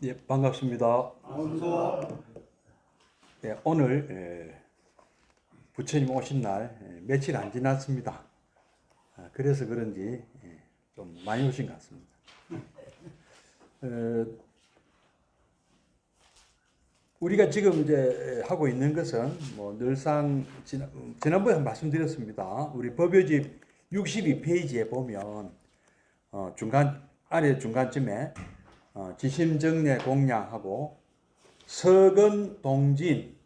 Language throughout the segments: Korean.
예, 반갑습니다. 안녕하세요. 예, 오늘 부처님 오신 날 며칠 안 지났습니다. 그래서 그런지 좀 많이 오신 것 같습니다. 우리가 지금 이제 하고 있는 것은 뭐 늘상 지난번에 말씀드렸습니다. 우리 법요집 62페이지에 보면 중간쯤에 지심정례 공양하고 서근 동진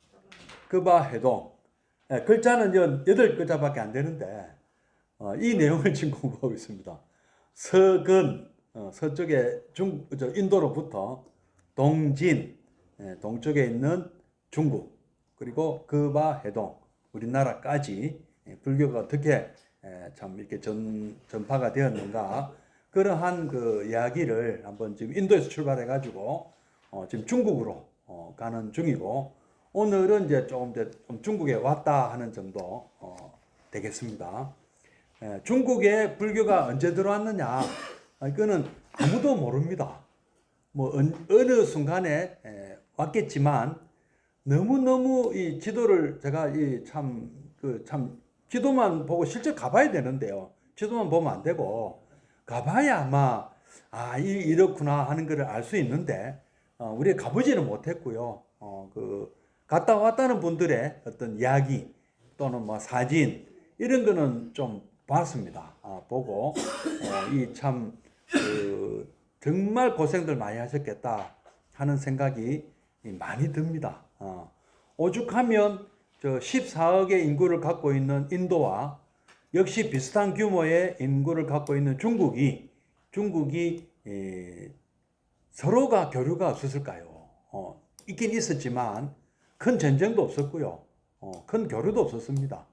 급아해동, 글자는 8글자밖에 안 되는데 이 내용을 지금 공부하고 있습니다. 서근, 서쪽에 인도로부터 동진, 동쪽에 있는 중국, 그리고 급아해동, 우리나라까지 불교가 어떻게 참 이렇게 전파가 되었는가, 그러한 그 이야기를 한번 지금 인도에서 출발해 가지고 지금 중국으로 가는 중이고, 오늘은 이제 좀 중국에 왔다 하는 정도 되겠습니다. 중국에 불교가 언제 들어왔느냐, 이거는 아무도 모릅니다. 뭐 어느 순간에 왔겠지만, 너무너무 이 지도를 제가 참 지도만 보고 실제 가봐야 되는데요. 지도만 보면 안 되고 가봐야 아마 이렇구나 하는 것을 알 수 있는데, 우리가 가보지는 못했고요. 갔다 왔다는 분들의 어떤 이야기 또는 뭐 사진 이런 거는 좀 봤습니다. 보고 정말 고생들 많이 하셨겠다 하는 생각이 많이 듭니다. 오죽하면 14억의 인구를 갖고 있는 인도와 역시 비슷한 규모의 인구를 갖고 있는 중국이 서로가 교류가 없었을까요? 있긴 있었지만 큰 전쟁도 없었고요. 큰 교류도 없었습니다.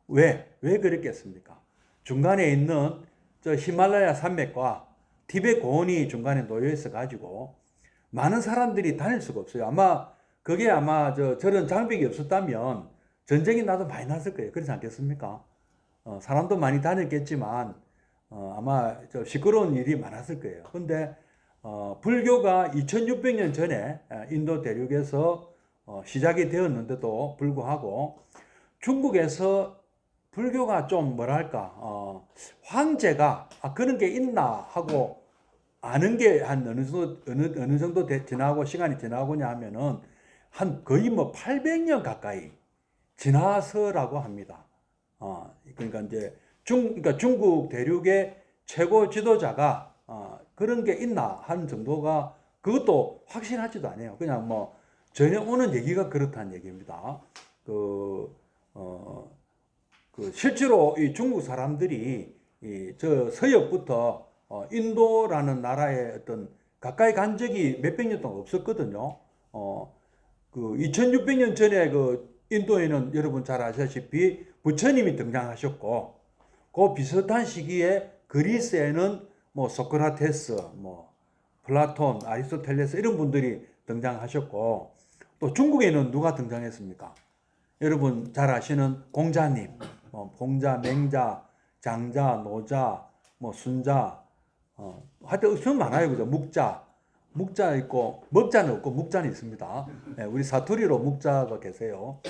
왜 그랬겠습니까? 중간에 있는 히말라야 산맥과 티베트 고원이 중간에 놓여 있어 가지고 많은 사람들이 다닐 수가 없어요. 그게 저런 장벽이 없었다면 전쟁이 나도 많이 났을 거예요. 그렇지 않겠습니까? 사람도 많이 다녔겠지만 아마 시끄러운 일이 많았을 거예요. 근데 불교가 2600년 전에 인도 대륙에서 시작이 되었는데도 불구하고 중국에서 불교가 좀 황제가 그런 게 있나 하고 아는 게 한 어느 정도 지나고 시간이 지나고냐 하면은 거의 800년 가까이 지나서라고 합니다. 그러니까 이제 중국 대륙의 최고 지도자가 그런 게 있나 하는 정도가, 그것도 확신하지도 않아요. 그냥 전해 오는 얘기가 그렇다는 얘기입니다. 실제로 이 중국 사람들이 저 서역부터 인도라는 나라에 어떤 가까이 간 적이 몇백 년 동안 없었거든요. 2600년 전에 인도에는 여러분 잘 아시다시피 부처님이 등장하셨고, 그 비슷한 시기에 그리스에는 소크라테스, 플라톤, 아리스토텔레스 이런 분들이 등장하셨고, 또 중국에는 누가 등장했습니까? 여러분 잘 아시는 공자님, 공자, 맹자, 장자, 노자, 순자, 하여튼 엄청 많아요. 그죠? 묵자 있고, 먹자는 없고 묵자는 있습니다. 우리 사투리로 묵자가 계세요.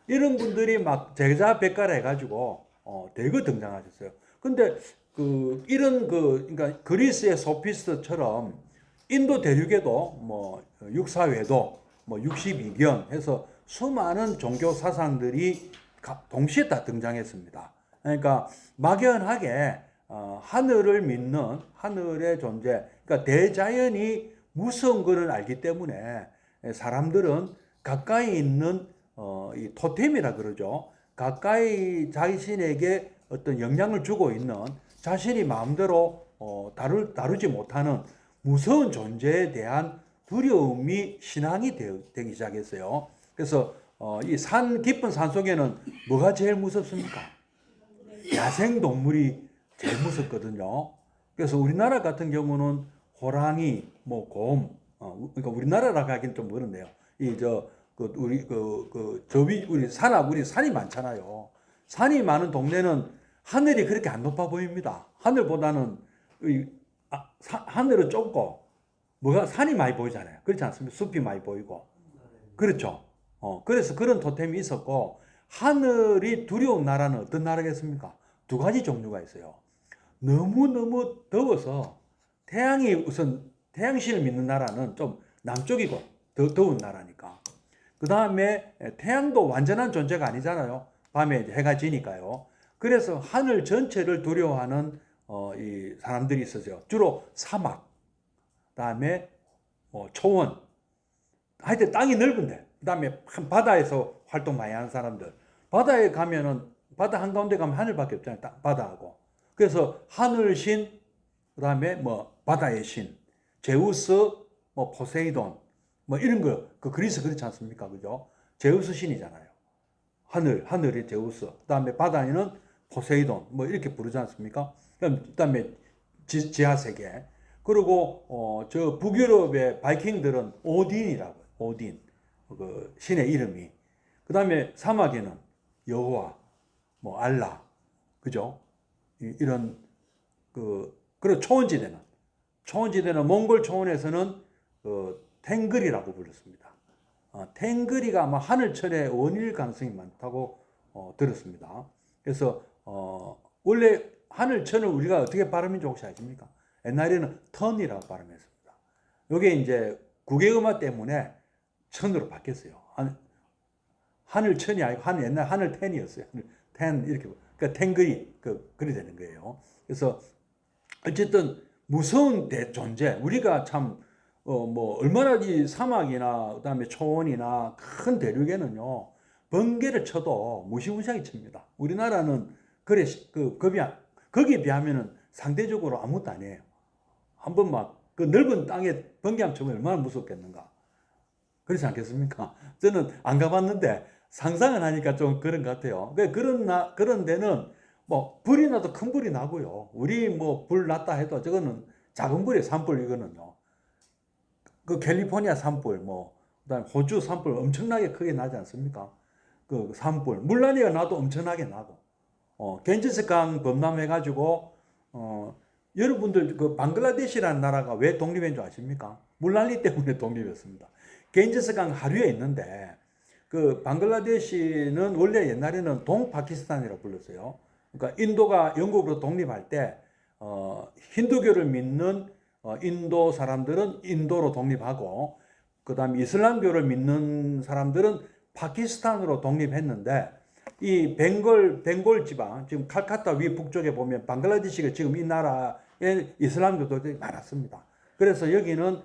이런 분들이 제자 백가라 해가지고 대거 등장하셨어요. 근데 그러니까 그리스의 소피스트처럼 인도 대륙에도 육사외도 62견 해서 수많은 종교 사상들이 동시에 다 등장했습니다. 그러니까 막연하게 하늘을 믿는, 하늘의 존재, 그러니까 대자연이 무서운 것을 알기 때문에 사람들은 가까이 있는 이 토템이라 그러죠. 가까이 자신에게 어떤 영향을 주고 있는, 자신이 마음대로 다루지 못하는 무서운 존재에 대한 두려움이 신앙이 되기 시작했어요. 그래서 이 깊은 산 속에는 뭐가 제일 무섭습니까? 야생 동물이 제일 무섭거든요. 그래서 우리나라 같은 경우는 호랑이, 곰, 그러니까 우리나라라고 하기는 좀 그런데요. 우리 산이 많잖아요. 산이 많은 동네는 하늘이 그렇게 안 높아 보입니다. 하늘보다는 하늘은 좁고 뭐가 산이 많이 보이잖아요. 그렇지 않습니까? 숲이 많이 보이고. 그렇죠. 그래서 그런 토템이 있었고, 하늘이 두려운 나라는 어떤 나라겠습니까? 두 가지 종류가 있어요. 너무너무 더워서 태양이 우선 태양신을 믿는 나라는 좀 남쪽이고 더 더운 나라니까. 그 다음에 태양도 완전한 존재가 아니잖아요. 밤에 이제 해가 지니까요. 그래서 하늘 전체를 두려워하는 이 사람들이 있어요. 주로 사막, 그다음에 초원, 하여튼 땅이 넓은데, 그다음에 바다에서 활동 많이 하는 사람들. 바다에 가면은 바다 한가운데 가면 하늘밖에 없잖아요. 바다하고. 그래서 하늘신, 그다음에 뭐 바다의 신, 제우스, 뭐 포세이돈, 뭐 이런 거, 그 그리스 그렇지 않습니까? 그죠? 제우스 신이잖아요. 하늘이 제우스. 그다음에 바다에는 포세이돈, 뭐 이렇게 부르지 않습니까? 그다음에 지하 세계. 그리고 저 북유럽의 바이킹들은 오딘이라고. 오딘. 그 신의 이름이. 그다음에 사막에는 여호와, 뭐 알라. 그죠? 이런 그리고 초원지대는 몽골 초원에서는 탱그리라고 불렀습니다. 탱그리가 아마 하늘철의 원일 가능성이 많다고 들었습니다. 그래서 원래 하늘천을 우리가 어떻게 발음인지 혹시 아십니까? 옛날에는 턴이라고 발음했습니다. 이게 이제 국외음화 때문에 천으로 바뀌었어요. 하늘천이 아니고 옛날 하늘텐이었어요. 텐 이렇게 그러니까 탱그리 그리 되는 거예요. 그래서 어쨌든 무서운 존재, 우리가 참 뭐 얼마나 이 사막이나 그다음에 초원이나 큰 대륙에는요 번개를 쳐도 무시무시하게 칩니다. 우리나라는 그래 거기에 비하면은 상대적으로 아무것도 아니에요. 한번 막 그 넓은 땅에 번개 한번 치면 얼마나 무섭겠는가. 그렇지 않겠습니까? 저는 안 가봤는데 상상을 하니까 좀 그런 것 같아요. 그런 데는 뭐 불이 나도 큰 불이 나고요. 우리 뭐 불 났다 해도 저거는 작은 불이에요. 산불 이거는요. 그 캘리포니아 산불, 뭐 그다음 호주 산불 엄청나게 크게 나지 않습니까? 그 산불, 물난리가 나도 엄청나게 나고, 겐지스 강 범람해가지고 여러분들 그 방글라데시라는 나라가 왜 독립한 줄 아십니까? 물난리 때문에 독립했습니다. 겐지스 강 하류에 있는데 그 방글라데시는 원래 옛날에는 동파키스탄이라고 불렀어요. 그러니까 인도가 영국으로 독립할 때 힌두교를 믿는 인도 사람들은 인도로 독립하고 그다음에 이슬람교를 믿는 사람들은 파키스탄으로 독립했는데 이 벵골 지방 지금 칼카타 위 북쪽에 보면 방글라데시가 지금 이 나라에 이슬람교도들이 많았습니다. 그래서 여기는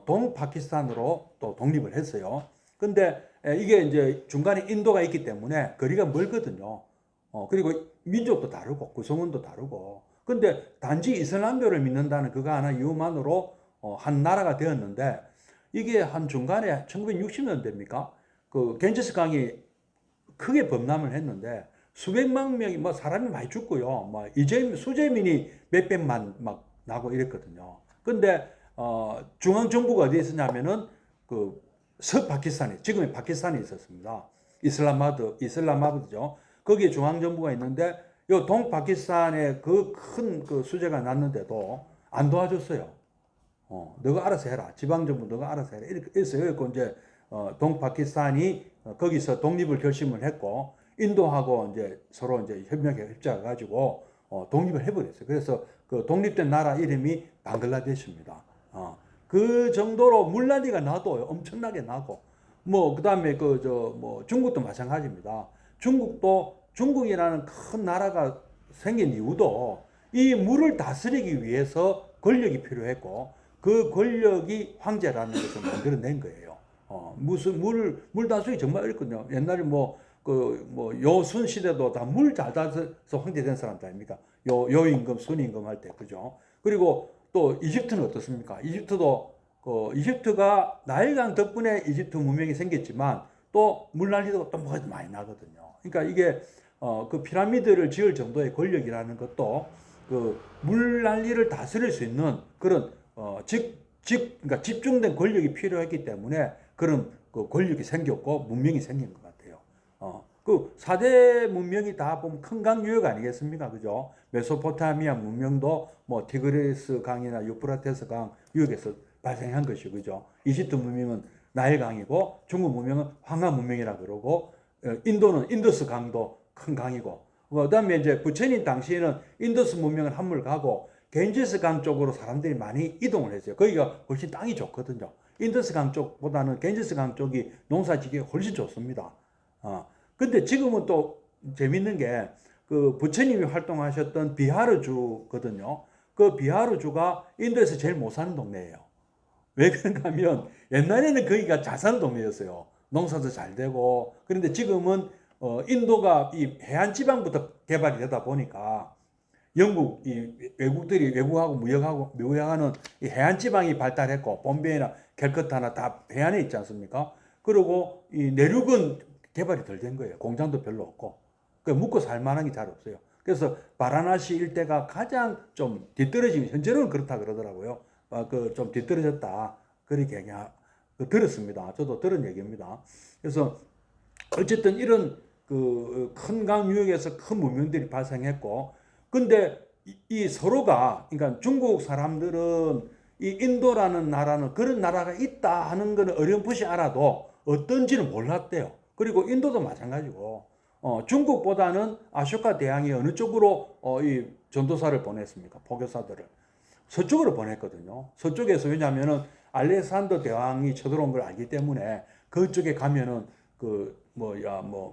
동파키스탄으로 또 독립을 했어요. 근데 이게 이제 중간에 인도가 있기 때문에 거리가 멀거든요. 그리고 민족도 다르고 구성원도 다르고. 근데 단지 이슬람교를 믿는다는 그거 하나 이유만으로 한 나라가 되었는데 이게 한 중간에 1960년대입니까? 그 겐지스 강이 크게 범람을 했는데 수백만 명이 뭐 사람이 많이 죽고요. 뭐 수재민이 몇백만 막 나고 이랬거든요. 근데 중앙 정부가 어디에 있었냐면은 그 서파키스탄에 지금의 파키스탄에 있었습니다. 이슬람마바드죠. 거기에 중앙 정부가 있는데 요 동파키스탄에 그 큰 그 수재가 났는데도 안 도와줬어요. 너가 알아서 해라. 지방 정부 너가 알아서 해라. 이렇게 했어요. 그리고 이제 동파키스탄이 거기서 독립을 결심을 했고 인도하고 이제 서로 이제 협력해 가지고 독립을 해버렸어요. 그래서 그 독립된 나라 이름이 방글라데시입니다. 그 정도로 물난리가 나도 엄청나게 나고 뭐 그다음에 뭐 중국도 마찬가지입니다. 중국이라는 큰 나라가 생긴 이유도 이 물을 다스리기 위해서 권력이 필요했고 그 권력이 황제라는 것을 만들어낸 거예요. 무슨 물 다스리기 정말 어렵거든요. 옛날에 요순 시대도 다 물 잘 다스려서 황제 된 사람들 아닙니까? 요임금, 순임금 할 때, 그죠? 그리고 또 이집트는 어떻습니까? 이집트가 나일강 덕분에 이집트 문명이 생겼지만 또 물난리도 또 뭐가 많이 나거든요. 그러니까 이게 그 피라미드를 지을 정도의 권력이라는 것도 그 물난리를 다스릴 수 있는 그런 그러니까 집중된 권력이 필요했기 때문에 그런 그 권력이 생겼고 문명이 생긴 것 같아요. 그 4대 문명이 다 보면 큰 강 유역 아니겠습니까? 그죠? 메소포타미아 문명도 뭐 티그리스 강이나 유프라테스 강 유역에서 발생한 것이 그죠. 이집트 문명은 나일강이고 중국 문명은 황하 문명이라 그러고 인도는 인더스 강도 큰 강이고 그다음에 이제 부처님 당시에는 인더스 문명은 한물 가고 겐지스 강 쪽으로 사람들이 많이 이동을 했어요. 거기가 훨씬 땅이 좋거든요. 인더스 강 쪽보다는 겐지스 강 쪽이 농사지기가 훨씬 좋습니다. 근데 지금은 또 재밌는 게 그 부처님이 활동하셨던 비하르주거든요. 그 비하르주가 인도에서 제일 못 사는 동네예요. 왜 그런가 하면 옛날에는 거기가 잘 사는 동네였어요. 농사도 잘 되고. 그런데 지금은 인도가 이 해안 지방부터 개발이 되다 보니까 영국 이 외국들이 외국하고 무역하는 이 해안 지방이 발달했고 bombay나 캘커타나 다 해안에 있지 않습니까? 그리고 이 내륙은 개발이 덜 된 거예요. 공장도 별로 없고. 그 묵고 살 만한 게 잘 없어요. 그래서 바라나시 일대가 가장 좀 뒤떨어진 현재는 그렇다 그러더라고요. 그 좀 뒤떨어졌다 그렇게 들었습니다. 저도 들은 얘기입니다. 그래서 어쨌든 이런 그 큰 강 유역에서 큰 문명들이 발생했고, 근데 이 서로가 그러니까 중국 사람들은 이 인도라는 나라는 그런 나라가 있다 하는 거는 어렴풋이 알아도 어떤지는 몰랐대요. 그리고 인도도 마찬가지고. 중국보다는 아쇼카 대왕이 어느 쪽으로 이 전도사를 보냈습니까? 포교사들을 서쪽으로 보냈거든요. 서쪽에서 왜냐하면은 알렉산더 대왕이 쳐들어온 걸 알기 때문에 그쪽에 가면은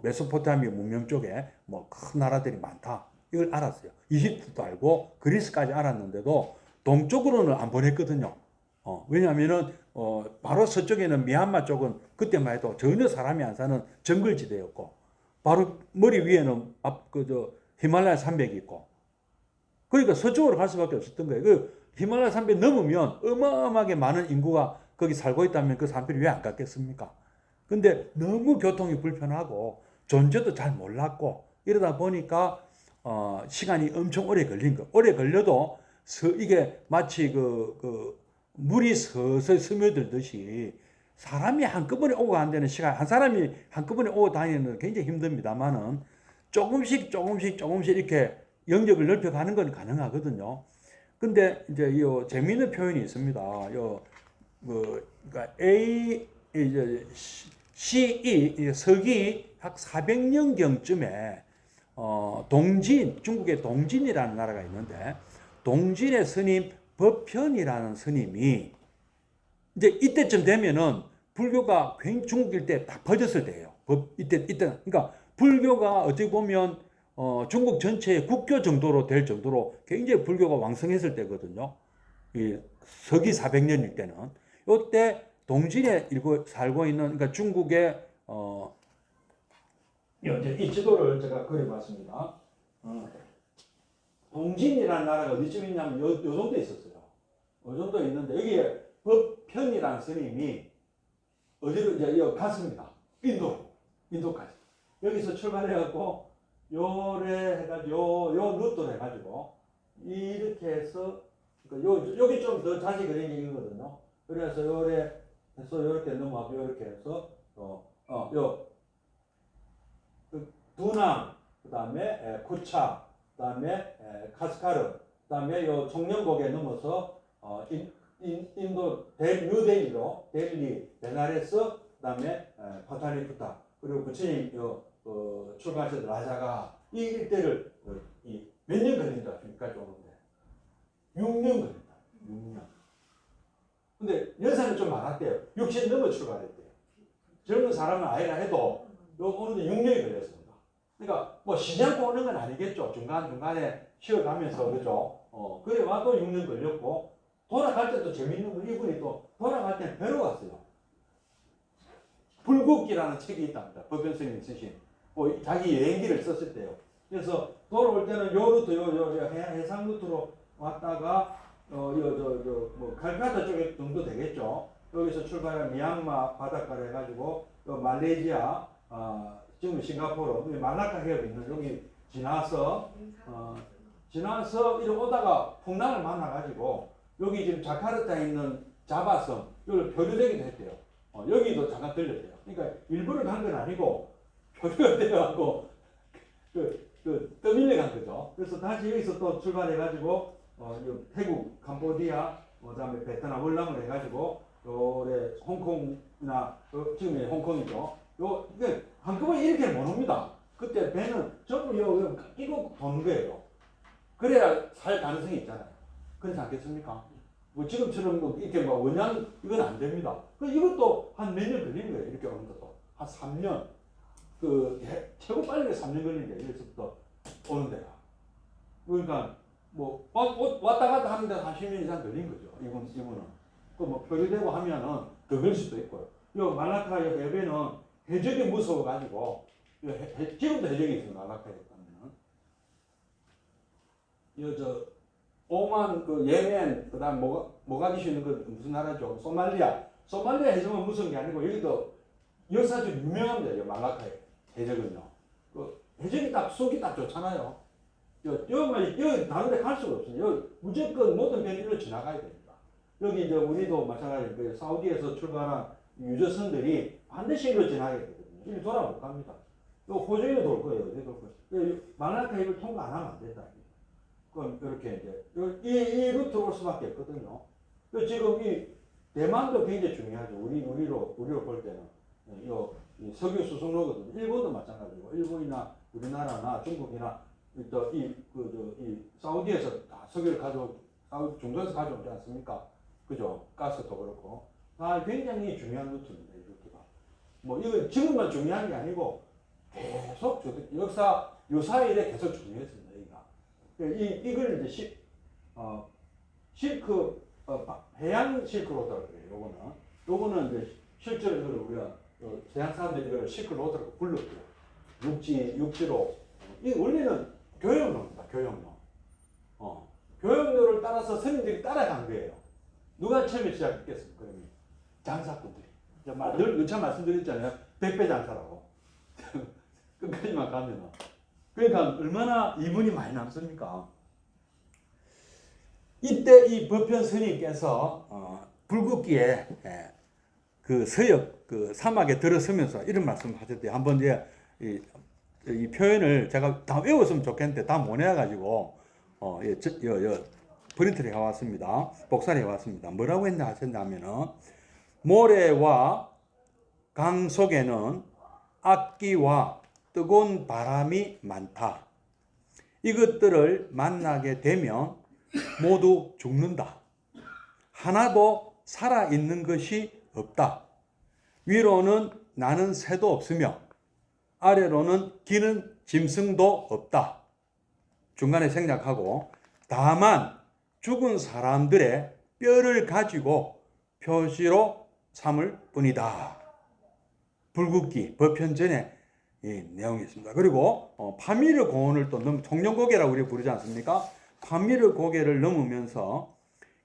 메소포타미아 문명 쪽에 뭐 큰 나라들이 많다. 이걸 알았어요. 이집트도 알고 그리스까지 알았는데도 동쪽으로는 안 보냈거든요. 왜냐하면은 바로 서쪽에는 미얀마 쪽은 그때만 해도 전혀 사람이 안 사는 정글지대였고. 바로 머리 위에는 히말라야 산맥이 있고, 그러니까 서쪽으로 갈 수밖에 없었던 거예요. 그 히말라야 산맥 넘으면 어마어마하게 많은 인구가 거기 살고 있다면 그 산맥이 왜 안 갔겠습니까? 근데 너무 교통이 불편하고 존재도 잘 몰랐고 이러다 보니까 시간이 엄청 오래 걸린 거. 오래 걸려도 이게 마치 물이 서서히 스며들듯이 사람이 한꺼번에 오고 간다는 시간, 한 사람이 한꺼번에 오고 다니는 건 굉장히 힘듭니다만은 조금씩 이렇게 영역을 넓혀가는 건 가능하거든요. 근데 이제 요 재미있는 표현이 있습니다. 그러니까 CE 서기 약 400년경쯤에 중국의 동진이라는 나라가 있는데 동진의 스님 법현이라는 스님이 이제 이때쯤 되면은 불교가 중국 일대 딱 퍼졌을 때예요. 이때 그러니까 불교가 어떻게 보면 중국 전체의 국교 정도로 될 정도로 굉장히 불교가 왕성했을 때거든요. 이 서기 400년일 때는 이때 동진에 살고 있는 그러니까 중국의 이제 이 지도를 제가 그려봤습니다. 동진이라는 나라가 어디쯤 있냐면 요 정도 있었어요. 요 정도 있는데 여기에 법현이라는 스님이 어디로 이제 갔습니다. 인도까지. 여기서 출발해갖고 요래 해가지고 요 루트로 해가지고 이렇게 해서 여기 좀 더 자세히 그린 얘기거든요. 그래서 요래 해서 요렇게 넘어가고 요렇게 해서 두낭, 그다음에 쿠차, 그다음에 카스카르, 그다음에 요 청년곡에 넘어서 인도 뉴델리로 델리, 베나레스, 그다음에 파탈리푸타, 그리고 부처님 출가하셨던 라자가 이 일대를 몇 년 걸린다 여기까지 오는데 6년 걸린다. 6년. 근데 연세는 좀 많았대요. 60 넘어 출가했대요. 젊은 사람은 아이라 해도 오는데 6년이 걸렸습니다. 그러니까 뭐 쉬지 않고 오는 건 아니겠죠. 중간에 쉬어가면서 그죠. 그래 와도 6년 걸렸고 돌아갈 때도 재밌는 건 이분이 또 돌아갈 때는 배로 갔어요. 불국기라는 책이 있답니다. 법현 스님이 쓰신 자기 여행기를 썼을 때요. 그래서 돌아올 때는 요 루트 해상 루트로 왔다가 칼카타 쪽에 정도 되겠죠. 여기서 출발해 미얀마 바닷가를 해가지고 말레이시아 지금 싱가포르 말라카 해협 있는 여기 지나서 이리 오다가 풍랑을 만나가지고 여기 지금 자카르타에 있는 자바섬 여기를 표류되기도 했대요. 여기도 잠깐 들렸대요. 그러니까 일부러 간 건 아니고 표류가 되어갖고 떠밀려 간 거죠. 그래서 다시 여기서 또 출발해가지고 태국, 캄보디아, 그다음에 베트남 월남을 해가지고 요래 홍콩이나 지금 홍콩이죠. 요 이게 한꺼번에 이렇게 못 옵니다. 그때 배는 전부 요 끼고 도는 거예요. 그래야 살 가능성이 있잖아요. 그렇지 않겠습니까? 뭐 지금처럼 뭐 이렇게 뭐 원양 이건 안 됩니다. 그 이것도 한 몇 년 걸리는 거예요. 이렇게 오는 것도 한 3년. 그 최고 빨리 3년 걸리는 거예요. 여기서부터 오는 데가. 그러니까 뭐 왔다 갔다 하는데 한 10년 이상 걸린 거죠. 이분은. 그뭐 거리되고 하면은 더 걸릴 수도 있고요. 요 말라카 해변은 해적이 무서워가지고 지금도 해적이 있어요. 말라카에 가면은. 저 오만 그 예멘 그다음 모가디슈 있는 그 무슨 나라죠? 소말리아 해적은 무서운 게 아니고 여기도 역사적으로 유명합니다. 말라카에 해적은요. 그 해적이 딱 속이 딱 좋잖아요. 여기 다른 데 갈 수가 없어요. 여기 무조건 모든 배는 일로 지나가야 됩니다. 여기 이제 우리도 마찬가지로 사우디에서 출발한 유저선들이 반드시 일로 지나가야 되거든요. 일로 돌아 못 갑니다. 호주에도 돌 거예요. 어디 돌 거예요. 말라카 해를 통과 안 하면 안 된다. 그럼 이렇게 이제 이 루트로 올 수밖에 없거든요. 지금 이 대만도 굉장히 중요하죠. 우리로 볼 때는 이 석유 수송로거든요. 일본도 마찬가지고 일본이나 우리나라나 중국이나 이 사우디에서 다 석유를 사우디 중동에서 가져오지 않습니까? 그죠? 가스도 그렇고. 굉장히 중요한 루트입니다. 이 루트가. 뭐 이거 지금만 중요한 게 아니고 계속 역사 요사이 이래 계속 중요했습니다. 이걸 이제 실크 해양 실크로드라고 그래요. 요거는 이제 실제로 이걸 우리가 서양 사람들이 이걸 실크로드라고 불렀고요. 육지로 이 원래는 교역로입니다. 교역로를 따라서 스님들이 따라간 거예요. 누가 처음에 시작했겠습니까? 그러면 장사꾼들이. 늘 누차 말씀드렸잖아요. 백배 장사라고. 끝까지만 가면은. 그러니까 얼마나 이분이 많이 남습니까? 이때 이 법현 스님께서 불국기에 그 서역 그 사막에 들어서면서 이런 말씀을 하셨대요. 한번 이제 이 표현을 제가 다 외웠으면 좋겠는데 다 못 외워가지고 프린트를 해왔습니다. 복사를 해왔습니다. 뭐라고 하셨냐면은 모래와 강 속에는 악기와 뜨거운 바람이 많다. 이것들을 만나게 되면 모두 죽는다. 하나도 살아있는 것이 없다. 위로는 나는 새도 없으며 아래로는 기는 짐승도 없다. 중간에 생략하고 다만 죽은 사람들의 뼈를 가지고 표시로 삼을 뿐이다. 불국기 법현전에 이 내용이 있습니다. 그리고 파미르 고원을 또 청년고개라고 우리 부르지 않습니까? 파미르 고개를 넘으면서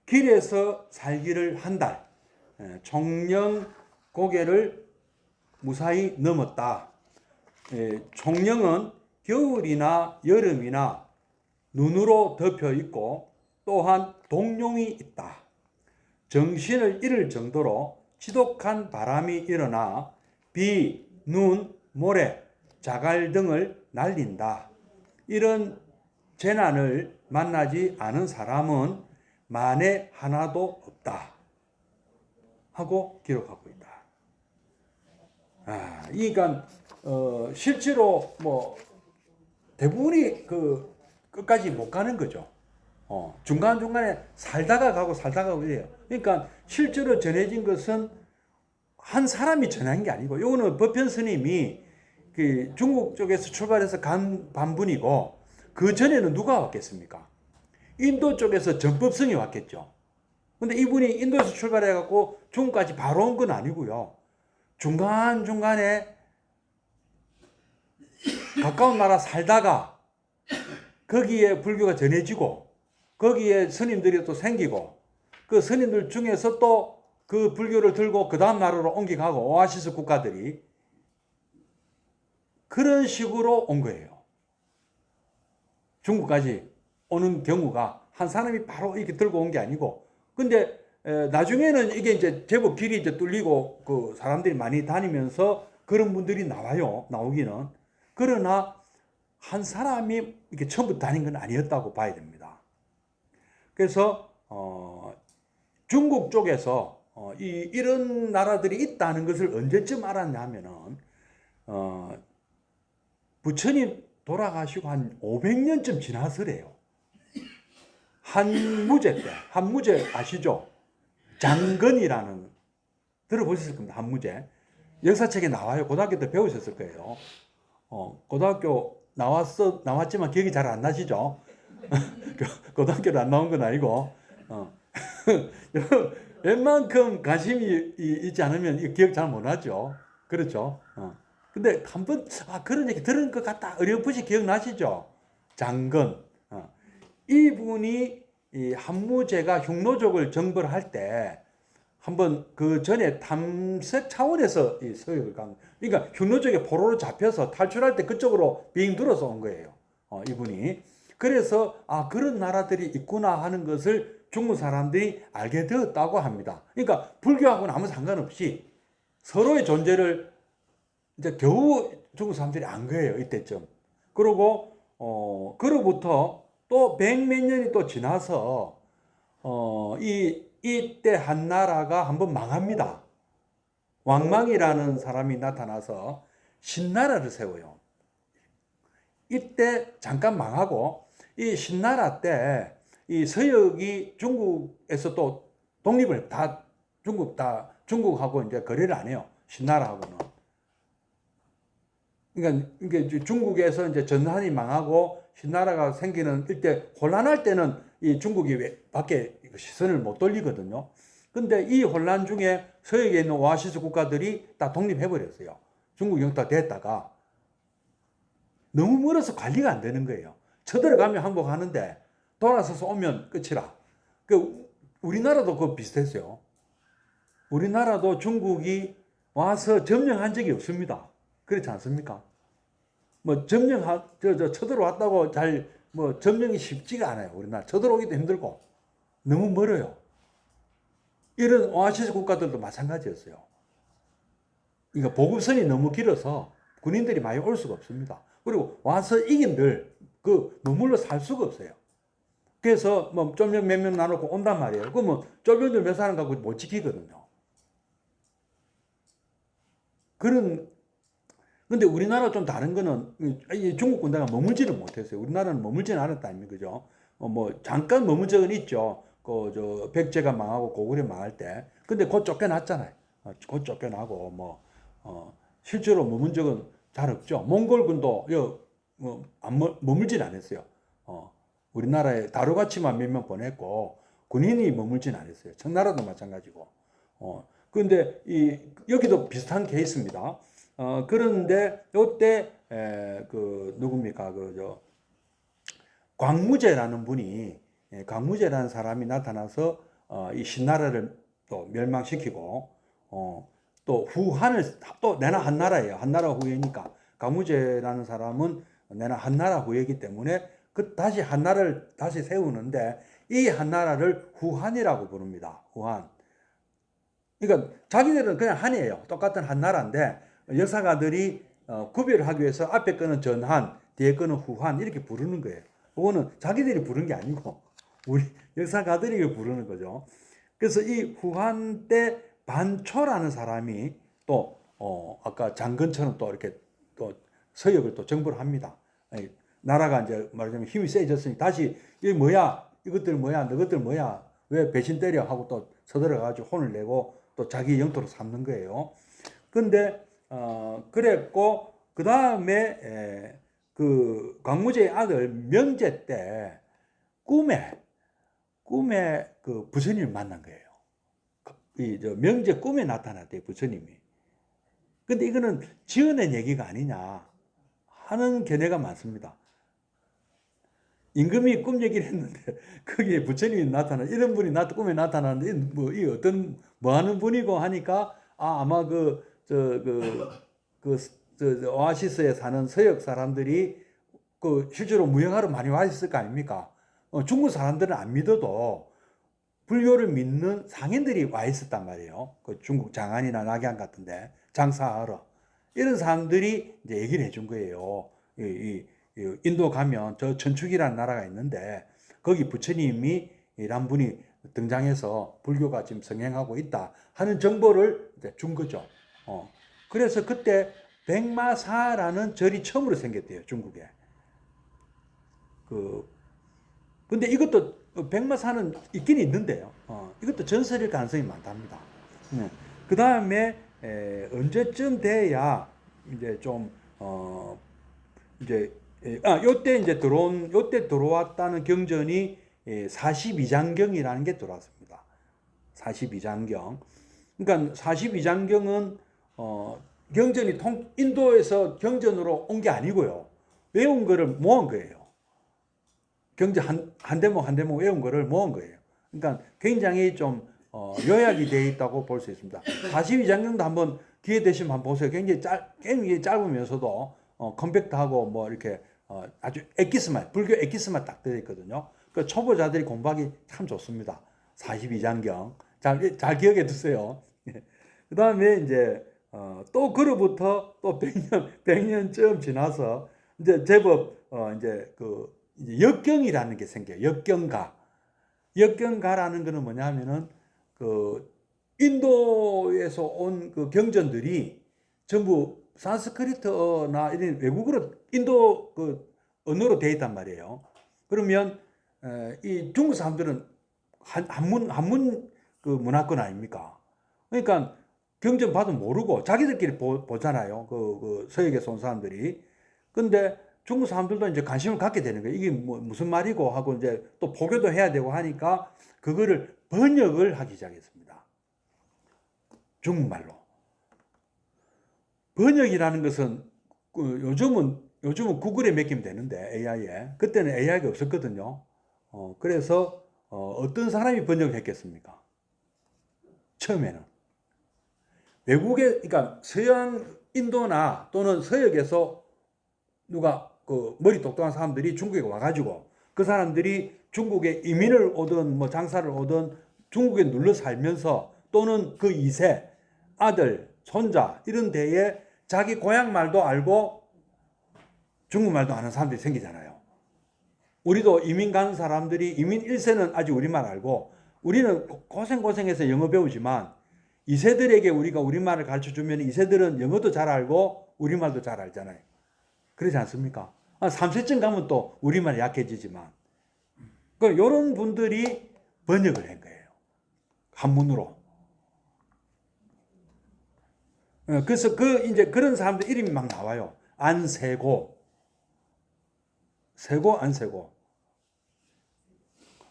길에서 살기를 한 달, 청년고개를 무사히 넘었다. 총령은 겨울이나 여름이나 눈으로 덮여 있고 또한 동룡이 있다. 정신을 잃을 정도로 지독한 바람이 일어나 비, 눈, 모래, 자갈 등을 날린다. 이런 재난을 만나지 않은 사람은 만에 하나도 없다. 하고 기록하고 있다. 그러니까 실제로 뭐 대부분이 그 끝까지 못 가는 거죠. 중간중간에 살다가 가고 이래요. 그러니까 실제로 전해진 것은 한 사람이 전한 게 아니고, 이거는 법현 스님이 그 중국 쪽에서 출발해서 간 반분이고, 그 전에는 누가 왔겠습니까? 인도 쪽에서 전법성이 왔겠죠. 근데 이분이 인도에서 출발해갖고 중국까지 바로 온 건 아니고요. 중간중간에 가까운 나라 살다가 거기에 불교가 전해지고 거기에 스님들이 또 생기고 그 스님들 중에서 또 그 불교를 들고 그 다음 나라로 옮겨가고 오아시스 국가들이 그런 식으로 온 거예요. 중국까지 오는 경우가 한 사람이 바로 이렇게 들고 온 게 아니고, 근데 나중에는 이게 이제 제법 길이 이제 뚫리고 그 사람들이 많이 다니면서 그런 분들이 나오기는. 그러나 한 사람이 이렇게 처음부터 다닌 건 아니었다고 봐야 됩니다. 그래서 중국 쪽에서 이런 나라들이 있다는 것을 언제쯤 알았냐면은 부처님 돌아가시고 한 500년쯤 지나서래요. 한무제 때, 한무제 아시죠? 장건이라는, 들어보셨을 겁니다. 한무제. 역사책에 나와요. 고등학교 때 배우셨을 거예요. 고등학교 나왔지만 기억이 잘 안 나시죠? 고등학교를 안 나온 건 아니고, 웬만큼 관심이 있지 않으면 기억 잘 못 나죠. 그렇죠? 근데 한번, 그런 얘기 들은 것 같다. 어렴풋이 기억나시죠? 장건. 이분이 이 한무제가 흉노족을 정벌할 때 한번 그 전에 탐색 차원에서 이 서역을 간, 그러니까 흉노족의 포로로 잡혀서 탈출할 때 그쪽으로 비행 들어서 온 거예요. 이분이. 그래서 그런 나라들이 있구나 하는 것을 중국 사람들이 알게 되었다고 합니다. 그러니까 불교하고는 아무 상관없이 서로의 존재를 이제 겨우 중국 사람들이 안 거예요. 이때쯤. 그리고 그로부터 또 백 몇 년이 또 지나서 이때 한 나라가 한번 망합니다. 왕망이라는 사람이 나타나서 신나라를 세워요. 이때 잠깐 망하고 이 신나라 때 이 서역이 중국에서 또 독립을 중국하고 이제 거래를 안 해요. 신나라하고는. 그러니까 이게 중국에서 이제 전한이 망하고 신나라가 생기는 이때 혼란할 때는 이 중국이 밖에 시선을 못 돌리거든요. 근데 이 혼란 중에 서역에 있는 오아시스 국가들이 다 독립해 버렸어요. 중국 영토가 됐다가 너무 멀어서 관리가 안 되는 거예요. 쳐들어가면 항복하는데 돌아서서 오면 끝이라. 우리나라도 그거 비슷했어요. 우리나라도 중국이 와서 점령한 적이 없습니다. 그렇지 않습니까? 뭐 쳐들어왔다고 점령이 쉽지가 않아요. 우리나라 쳐들어오기도 힘들고 너무 멀어요. 이런 오아시스 국가들도 마찬가지였어요. 그러니까 보급선이 너무 길어서 군인들이 많이 올 수가 없습니다. 그리고 와서 이긴들 머물러 살 수가 없어요. 그래서 뭐 쫄면 몇 명 나누고 온단 말이에요. 그러면 쫄면들 몇 사람 갖고 못 지키거든요. 근데 우리나라 좀 다른 거는 중국 군대가 머물지를 못했어요. 우리나라는 머물지는 않았다 아닙니까? 그죠? 잠깐 머문 적은 있죠. 백제가 망하고 고구려 망할 때. 근데 곧 쫓겨났잖아요. 곧 쫓겨나고 실제로 머문 적은 잘 없죠. 몽골군도 머물진 않았어요. 우리나라에 다루가치만 몇 명 보냈고 군인이 머물진 않았어요. 청나라도 마찬가지고. 그런데 여기도 비슷한 케이스입니다. 그런데 요때 누굽니까? 광무제라는 분이, 광무제라는 사람이 나타나서 이 신나라를 또 멸망시키고 또 후한을 또 내나 한나라예요. 한나라 후예니까. 광무제라는 사람은 내나 한나라 후예이기 때문에 다시 한나라를 다시 세우는데 이 한나라를 후한이라고 부릅니다. 후한. 그러니까 자기들은 그냥 한이에요. 똑같은 한나라인데 역사가들이 구별을 하기 위해서 앞에 거는 전한, 뒤에 거는 후한 이렇게 부르는 거예요. 그거는 자기들이 부른 게 아니고 우리 역사가들이 부르는 거죠. 그래서 이 후한 때 반초라는 사람이 또 아까 장건처럼 또 이렇게 또 서역을 또 정벌을 합니다. 나라가 이제 말하자면 힘이 세졌으니 다시 이게 뭐야, 이것들 뭐야, 너것들 뭐야, 왜 배신 때려 하고 또 서들어가지고 혼을 내고 또 자기 영토로 삼는 거예요. 근데 그랬고 그 다음에 그 광무제의 아들 명제 때 꿈에 그 부처님을 만난 거예요. 명제 꿈에 나타났대요, 부처님이. 근데 이거는 지어낸 얘기가 아니냐 하는 견해가 많습니다. 임금이 꿈 얘기를 했는데 거기에 부처님이 이런 분이 꿈에 나타나는데 이 어떤 뭐 하는 분이고 하니까 아마 오아시스에 사는 서역 사람들이 실제로 무용하러 많이 와 있을 거 아닙니까? 중국 사람들은 안 믿어도 불교를 믿는 상인들이 와 있었단 말이에요. 중국 장안이나 낙양 같은데 장사하러. 이런 사람들이 이제 얘기를 해준 거예요. 인도 가면 저 천축이라는 나라가 있는데 거기 부처님이 이란 분이 등장해서 불교가 지금 성행하고 있다 하는 정보를 이제 준 거죠. 그래서 그때 백마사라는 절이 처음으로 생겼대요, 중국에. 근데 이것도 백마사는 있긴 있는데요. 이것도 전설일 가능성이 많답니다. 그 다음에 언제쯤 돼야 이제 좀 이제 요때 이제 요때 들어왔다는 경전이 42장경이라는 게 들어왔습니다. 42장경. 그러니까 42장경은 경전이 인도에서 경전으로 온 게 아니고요. 외운 거를 모은 거예요. 경전 한 대목 한 대목 외운 거를 모은 거예요. 그러니까 굉장히 좀 요약이 되어 있다고 볼 수 있습니다. 42장경도 한번 기회 되시면 한번 보세요. 굉장히 짧으면서도 컴팩트하고 뭐 이렇게 아주 불교 엑기스만 딱 들어있거든요. 그 초보자들이 공부하기 참 좋습니다. 42장경. 잘 기억해 두세요. 그 다음에 이제, 또 그로부터 또 100년쯤 지나서 이제 제법, 이제 역경이라는 게 생겨요. 역경가. 역경가라는 거는 뭐냐 하면은, 인도에서 온 그 경전들이 전부 산스크리트나 이런 외국어로 인도 언어로 되어 있단 말이에요. 그러면 이 중국 사람들은 한문 그 문화권 아닙니까? 그러니까 경전 봐도 모르고 자기들끼리 보잖아요. 그 서역에서 온 사람들이. 근데 중국 사람들도 이제 관심을 갖게 되는 거예요. 이게 무슨 말이고 하고 이제 또 포교도 해야 되고 하니까 그거를 번역을 하기 시작했습니다. 중국말로. 번역이라는 것은 요즘은 구글에 맡기면 되는데 AI에 그때는 AI가 없었거든요. 그래서 어떤 사람이 번역을 했겠습니까? 처음에는 그러니까 서양 인도나 또는 서역에서 누가 머리 똑똑한 사람들이 중국에 와가지고 그 사람들이 중국에 이민을 오든 뭐 장사를 오든 중국에 눌러 살면서 또는 그 2세 아들 손자 이런 데에 자기 고향 말도 알고 중국말도 아는 사람들이 생기잖아요. 우리도 이민 가는 사람들이 이민 1세는 아직 우리말 알고 우리는 고생해서 영어 배우지만 2세들에게 우리가 우리말을 가르쳐주면 2세들은 영어도 잘 알고 우리말도 잘 알잖아요. 그렇지 않습니까? 3세쯤 가면 또 우리말이 약해지지만 이런 분들이 번역을 한 거예요. 한문으로. 그래서 이제 그런 사람들 이름이 막 나와요. 안세고, 안세고.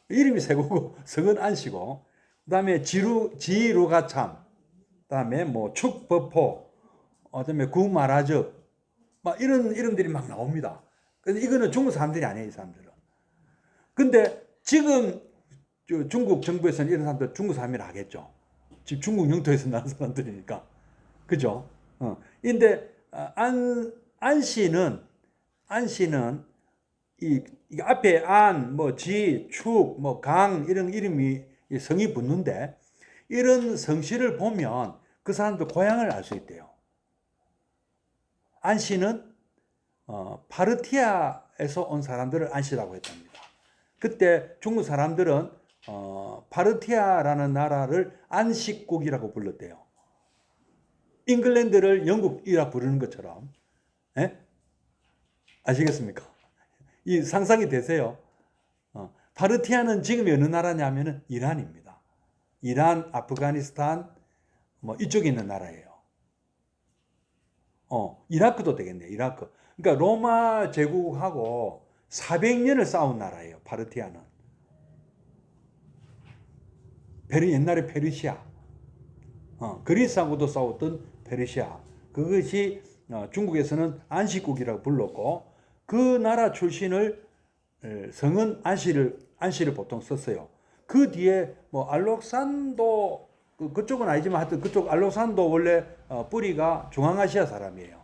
이름이 세고고 성은 안씨고, 그다음에 지루가참, 그다음에 뭐 축법포, 그다음에 구마라적, 막 이런 이름들이 막 나옵니다. 근데 이거는 중국 사람들이 아니에요, 이 사람들은. 근데 지금 중국 정부에서는 이런 사람들 중국 사람이라 하겠죠. 지금 중국 영토에서 나온 사람들이니까. 그죠? 근데 안씨는 이 앞에 안, 뭐 지, 축, 뭐 강 이런 이름이 성이 붙는데 이런 성씨를 보면 그 사람들 고향을 알 수 있대요. 안씨는 파르티아에서 온 사람들을 안씨라고 했답니다. 그때 중국 사람들은 파르티아라는 나라를 안식국이라고 불렀대요. 잉글랜드를 영국이라 부르는 것처럼. 예? 아시겠습니까? 이 상상이 되세요? 파르티아는 지금 어느 나라냐면은 이란입니다. 이란, 아프가니스탄, 뭐 이쪽에 있는 나라예요. 이라크도 되겠네요. 이라크. 그러니까 로마 제국하고 400년을 싸운 나라예요. 파르티아는. 옛날에 페르시아. 그리스하고도 싸웠던 페르시아. 그것이 중국에서는 안식국이라고 불렀고 그 나라 출신을 성은 안씨를 보통 썼어요. 그 뒤에 뭐 알록산도 그쪽은 아니지만 하여튼 그쪽 알록산도 원래 뿌리가 중앙아시아 사람이에요.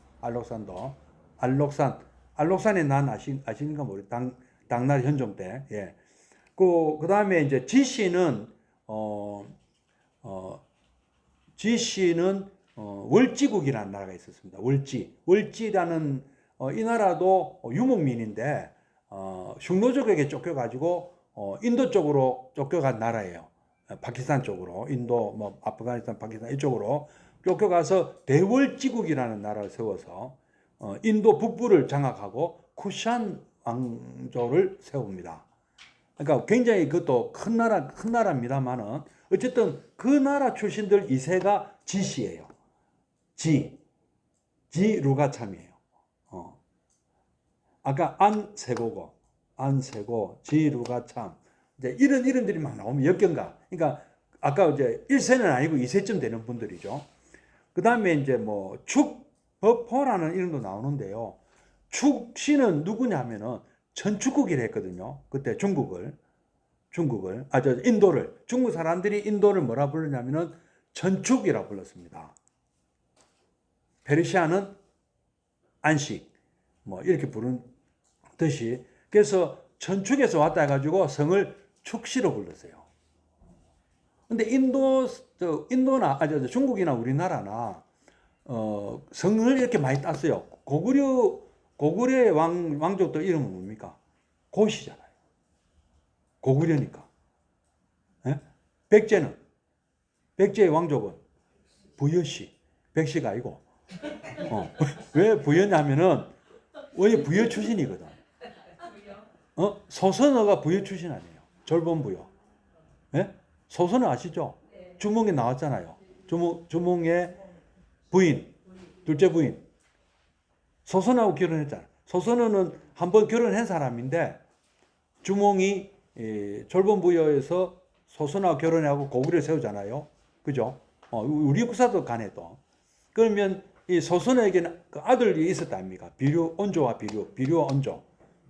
알록산에 난 아시는가 모르겠어요. 당나라 현종 때. 예. 그 다음에 이제 지씨는 월지국이라는 나라가 있었습니다. 월지라는 이 나라도 유목민인데 흉노족에게 쫓겨가지고 인도 쪽으로 쫓겨간 나라예요. 파키스탄 쪽으로, 인도, 뭐 아프가니스탄, 파키스탄 이쪽으로 쫓겨가서 대월지국이라는 나라를 세워서 인도 북부를 장악하고 쿠샨 왕조를 세웁니다. 그러니까 굉장히 그것도 큰 나라입니다만은 어쨌든 그 나라 출신들 2세가 지씨예요. 지루가참이에요. 아까 안세고고, 안세고, 지루가참. 이제 이런 이름들이 막 나오면 역경가. 그러니까 아까 이제 1세는 아니고 2세쯤 되는 분들이죠. 그 다음에 이제 뭐 축법호라는 이름도 나오는데요. 축씨는 누구냐면은 전축국이라 했거든요. 그때 인도를. 중국 사람들이 인도를 뭐라 부르냐면은 전축이라 불렀습니다. 페르시아는 안식, 뭐 이렇게 부른 듯이. 그래서 전축에서 왔다 해가지고 성을 축시로 불렀어요. 근데 중국이나 우리나라나, 성을 이렇게 많이 땄어요. 고구려의 왕족들 이름은 뭡니까? 고시잖아요. 고구려니까. 예? 백제의 왕족은 부여씨. 백씨가 아니고. 왜 부여냐면은, 원래 부여 출신이거든. 소선어가 부여 출신 아니에요. 졸본부여. 예? 소선어 아시죠? 주몽에 나왔잖아요. 주몽의 부인, 둘째 부인. 소선어하고 결혼했잖아요. 소선어는 한번 결혼한 사람인데, 주몽이 졸본부여에서 소선어하고 결혼하고 고구려를 세우잖아요. 그죠? 우리 역사도 가네 또. 그러면 이 소선어에게는 그 아들이 있었다 아닙니까? 온조와 비류와 온조.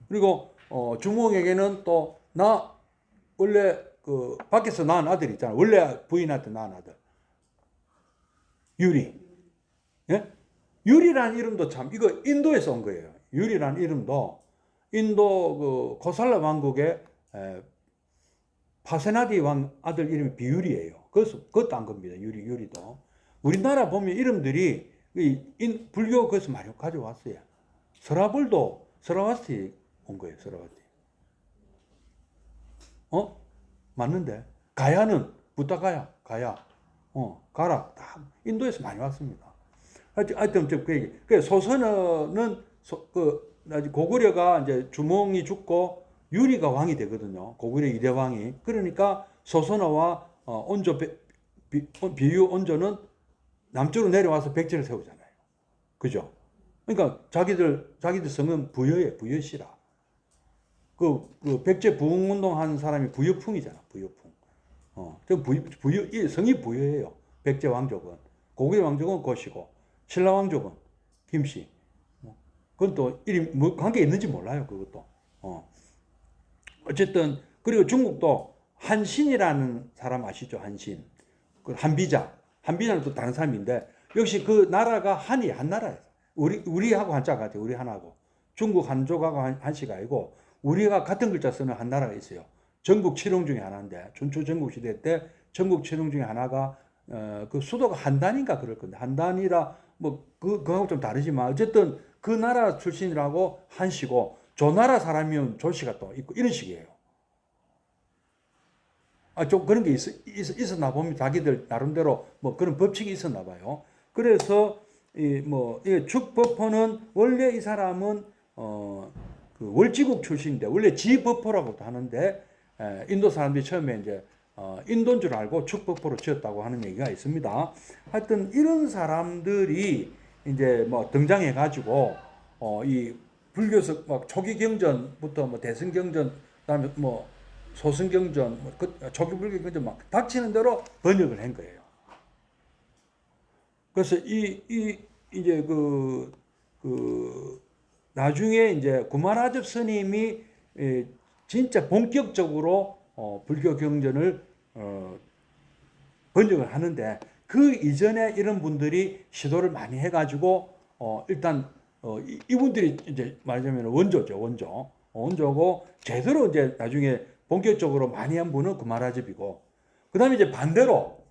그리고 주몽에게는 또 원래 그 밖에서 낳은 아들이 있잖아. 원래 부인한테 낳은 아들. 유리. 예? 유리라는 이름도 참 이거 인도에서 온 거예요. 유리라는 이름도 인도 그 코살라 왕국의 파세나디 왕 아들 이름이 비유리예요. 그것도 안 겁니다. 유리도. 우리나라 보면 이름들이 불교 거기서 많이 가져왔어요. 서라벌도 서라와스티 온 거예요. 서라와스티. 맞는데 가야는 부타가야, 가야, 가라 다 인도에서 많이 왔습니다. 하여튼 그 소선어는 고구려가 이제 주몽이 죽고 유리가 왕이 되거든요. 고구려 2대 왕이. 그러니까 소선어와 온조 비유 온조는 남쪽으로 내려와서 백제를 세우잖아요. 그죠? 그러니까 자기들 성은 부여예요. 부여시라. 그 백제 부흥운동 한 사람이 부여풍이잖아. 부여풍. 성이 부여예요. 백제 왕족은. 고구려 왕족은 고시고, 신라 왕족은 김씨. 그건 또 이름 뭐 관계 있는지 몰라요. 그것도. 어쨌든 그리고 중국도 한신이라는 사람 아시죠? 한신. 그 한비자는 또 다른 사람인데 역시 그 나라가 한 나라예요. 우리하고 한자 같아요. 우리 하나고. 중국 한족하고 한씨가 아니고 우리가 같은 글자 쓰는 한 나라가 있어요. 전국 7홍 중에 하나인데 춘추 전국 시대 때 전국 7홍 중에 하나가 그 수도가 한단인가 그럴 건데 한단이라 뭐 그거하고 좀 다르지만 어쨌든 그 나라 출신이라고 한씨고 조 나라 사람이면 조씨가 또 있고 이런 식이에요. 좀 그런 게 있었나 보면 자기들 나름대로 뭐 그런 법칙이 있었나 봐요. 그래서 이 축법호는 원래 이 사람은 그 월지국 출신인데 원래 지법호라고도 하는데 인도 사람들이 처음에 이제 인도인 줄 알고 축법호로 지었다고 하는 얘기가 있습니다. 하여튼 이런 사람들이 이제 뭐 등장해 가지고 이 불교석 막 초기 경전부터 뭐 대승 경전 그다음에 뭐 소승 경전 초기 불교 경전 막 닥치는 대로 번역을 한 거예요. 그래서 이제 나중에 이제 구마라접 스님이 진짜 본격적으로 불교 경전을 번역을 하는데 그 이전에 이런 분들이 시도를 많이 해가지고 일단 이분들이 이제 말하자면 원조고 제대로 이제 나중에 본격적으로 많이 한 분은 구마라접이고 그 다음에 이제 반대로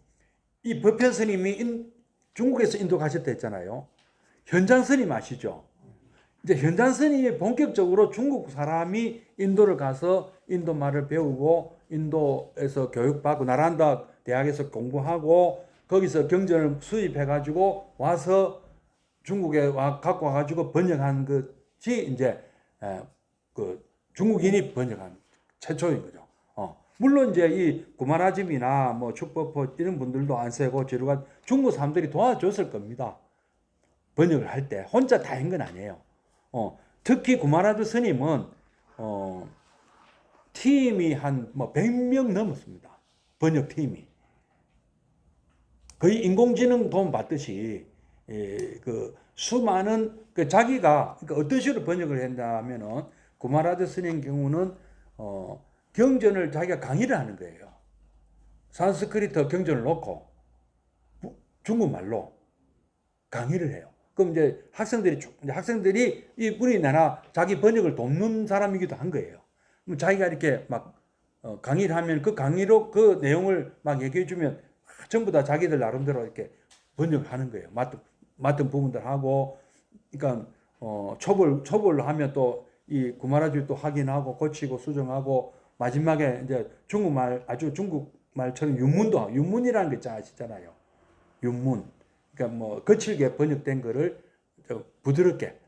이 법현 스님이 중국에서 인도 가셨다 했잖아요. 현장 스님 아시죠? 이제 현장 스님이 본격적으로 중국 사람이 인도를 가서 인도 말을 배우고 인도에서 교육받고 나란다 대학에서 공부하고 거기서 경전을 수입해가지고 와서 중국에 갖고 와가지고 번역한 것이 이제 그 중국인이 번역한 최초인 거죠. 물론 이제 이 구마라집이나 뭐 축법포 이런 분들도 안세고 지루가 중국 사람들이 도와줬을 겁니다. 번역을 할 때 혼자 다 한 건 아니에요. 특히 구마라주 스님은 팀이 한 뭐 100명 넘었습니다. 번역 팀이 거의 인공지능 도움 받듯이 그 수많은 그 자기가 그러니까 어떤 식으로 번역을 한다면은 구마라주 스님 경우는 경전을 자기가 강의를 하는 거예요. 산스크리트 경전을 놓고 중국말로 강의를 해요. 그럼 이제 학생들이 이 우리나라 자기 번역을 돕는 사람이기도 한 거예요. 그럼 자기가 이렇게 막 강의를 하면 그 강의로 그 내용을 막 얘기해 주면 전부 다 자기들 나름대로 이렇게 번역을 하는 거예요. 맡은 부분들 하고, 그러니까 초벌로 하면 또 이 구마라주 또 확인하고 고치고 수정하고 마지막에 이제 중국말 아주 중국말처럼 윤문이라는 거 아시잖아요. 윤문. 그러니까 뭐 거칠게 번역된 거를 좀 부드럽게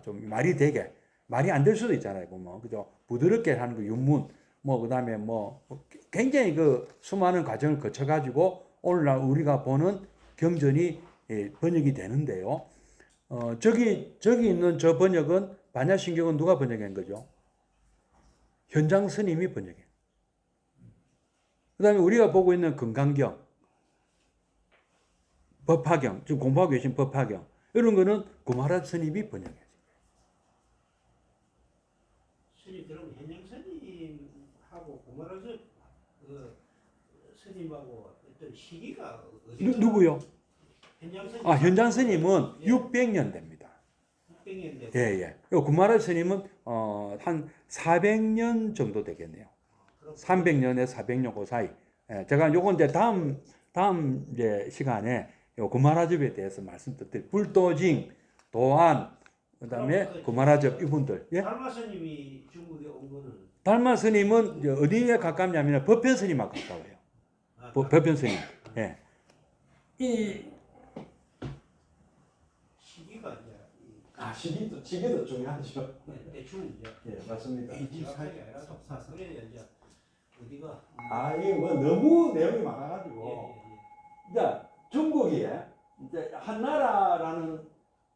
좀 말이 되게 말이 안 될 수도 있잖아요. 뭐 그죠? 부드럽게 하는 거 윤문. 뭐 그다음에 뭐 굉장히 그 수많은 과정을 거쳐 가지고 오늘날 우리가 보는 경전이 번역이 되는데요. 저기 있는 저 번역은 반야신경은 누가 번역한 거죠? 현장 스님이 번역해. 그다음에 우리가 보고 있는 금강경, 법화경, 지금 공부하고 계신 법화경 이런 거는 구마라 스님이 번역했어요. 스님 그럼 현장 스님하고 구마라주 스님하고 어떤 시기가 누구요? 현장 스님. 현장 스님은 600년 됩니다. 600년 되고. 예. 구마라 스님은 한 400년 정도 되겠네요. 300년에 400년 그 사이. 제가 요건 이제 다음 이제 시간에 구마라접에 대해서 말씀드릴 불도징, 도안, 그다음에 구마라접 이분들. 예? 달마 스님이 중국에 온 거는 달마 스님은 어디에 가깝냐면 법현 스님하고 가까워요. 법현 스님. 예. 이 시기가 이제 시기도 중요하죠. 대충 이제 예, 맞습니다. 정확하게 알아서 그래 이제 어디가 이게 뭐 너무 내용이 많아가지고. 예. 그러니까 중국이 이제 한나라라는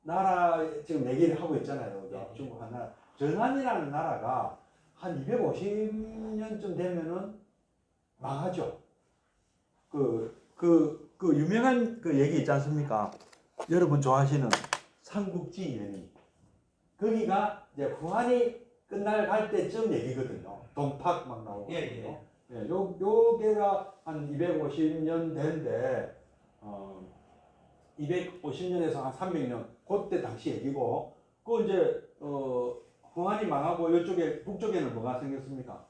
나라 지금 얘기를 하고 있잖아요. 그죠? 중국 한나라. 전한이라는 나라가 한 250년쯤 되면은 망하죠. 그 유명한 그 얘기 있지 않습니까? 여러분 좋아하시는 삼국지 연의. 거기가 이제 후한이 끝날 때쯤 얘기거든요. 동팍 막 나오고. 예. 요게가 한 250년 된데 250년에서 한 300년 그때 당시 얘기고 그 이제 후한이 망하고 이쪽에 북쪽에는 뭐가 생겼습니까?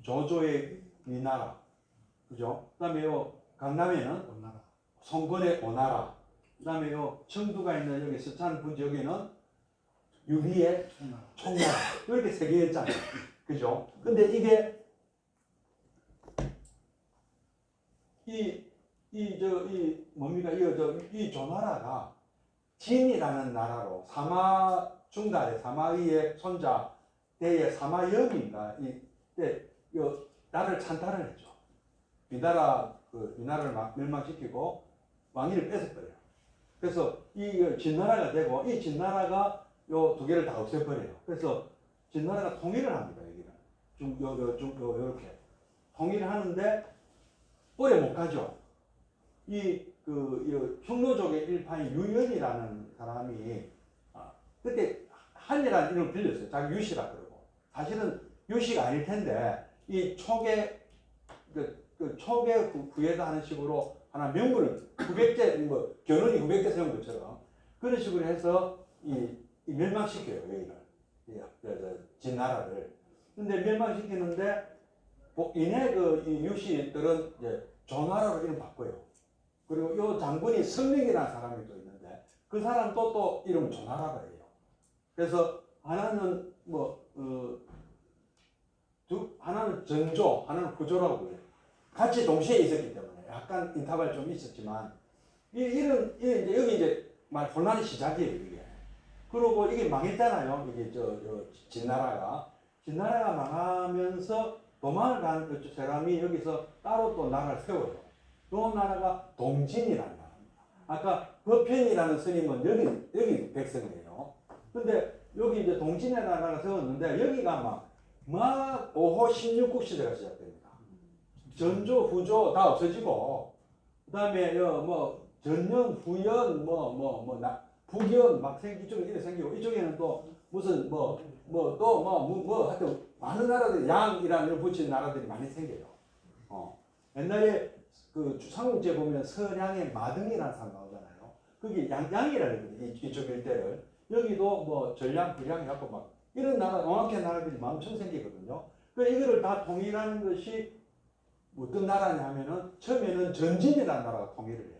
조조의 위나라, 그죠? 그다음에 강남에는 송건의 오나라, 그다음에 청두가 있는 여기 서찬 분지역에는 유리의 총나라 이렇게 세 개였잖아요, 그죠? 근데 이게 이 조나라가 진이라는 나라로 사마 중달의 사마위의 손자 대의 사마영인가 이때 나라를 찬탈을 했죠. 위나라를 멸망시키고 왕위를 뺏어버려요. 그래서 이 진나라가 되고 이 진나라가 요 두 개를 다 없애버려요. 그래서 진나라가 통일을 합니다. 여기는 이렇게 통일을 하는데 오래 못 가죠. 이 흉노족의 일파인 유연이라는 사람이 그때 한이라는 이름을 빌렸어요. 자기 유씨라 그러고. 사실은 유씨가 아닐 텐데 이 촉의 촉의 구애다 하는 식으로 하나 명분을 900제 견훤이 900제 세운 것처럼 그런 식으로 해서 이 멸망시켜요. 여기를 진나라를. 근데 멸망시키는데 이내 이 유씨들은 이제 조나라로 이름 바꿔요. 그리고 이 장군이 성명이라는 사람이 또 있는데 그 사람도 또 이름은 조나라가 해요. 그래서 하나는 하나는 전조, 하나는 후조라고 그래요. 같이 동시에 있었기 때문에 약간 인터벌 좀 있었지만 이제 여기 이제 말 혼란의 시작이에요 이게. 그리고 이게 망했잖아요. 이게 진나라가 망하면서 도망을 간 그 사람이 여기서 따로 또 나라를 세워요. 그 나라가 동진이라는 나라입니다. 아까 법현이라는 스님은 여기 백성이에요. 근데 여기 이제 동진의 나라를 세웠는데 여기가 막 5호 16국 시대가 시작됩니다. 전조, 후조 다 없어지고 그다음에 전년, 후연, 북연 막 이쪽에 이렇게 생기고 이쪽에는 또 무슨 하여튼 많은 나라들 양이라는 붙인 나라들이 많이 생겨요. 옛날에 그 삼국지에 보면 서량의 마등이라는 사람 나오잖아요. 그게 양이라는 거예요. 이쪽 일대를. 여기도 전량, 불량 해갖고 막 이런 나라, 영악한 나라들이 엄청 생기거든요. 그 이거를 다 통일하는 것이 어떤 나라냐 하면은 처음에는 전진이라는 나라가 통일을 해요.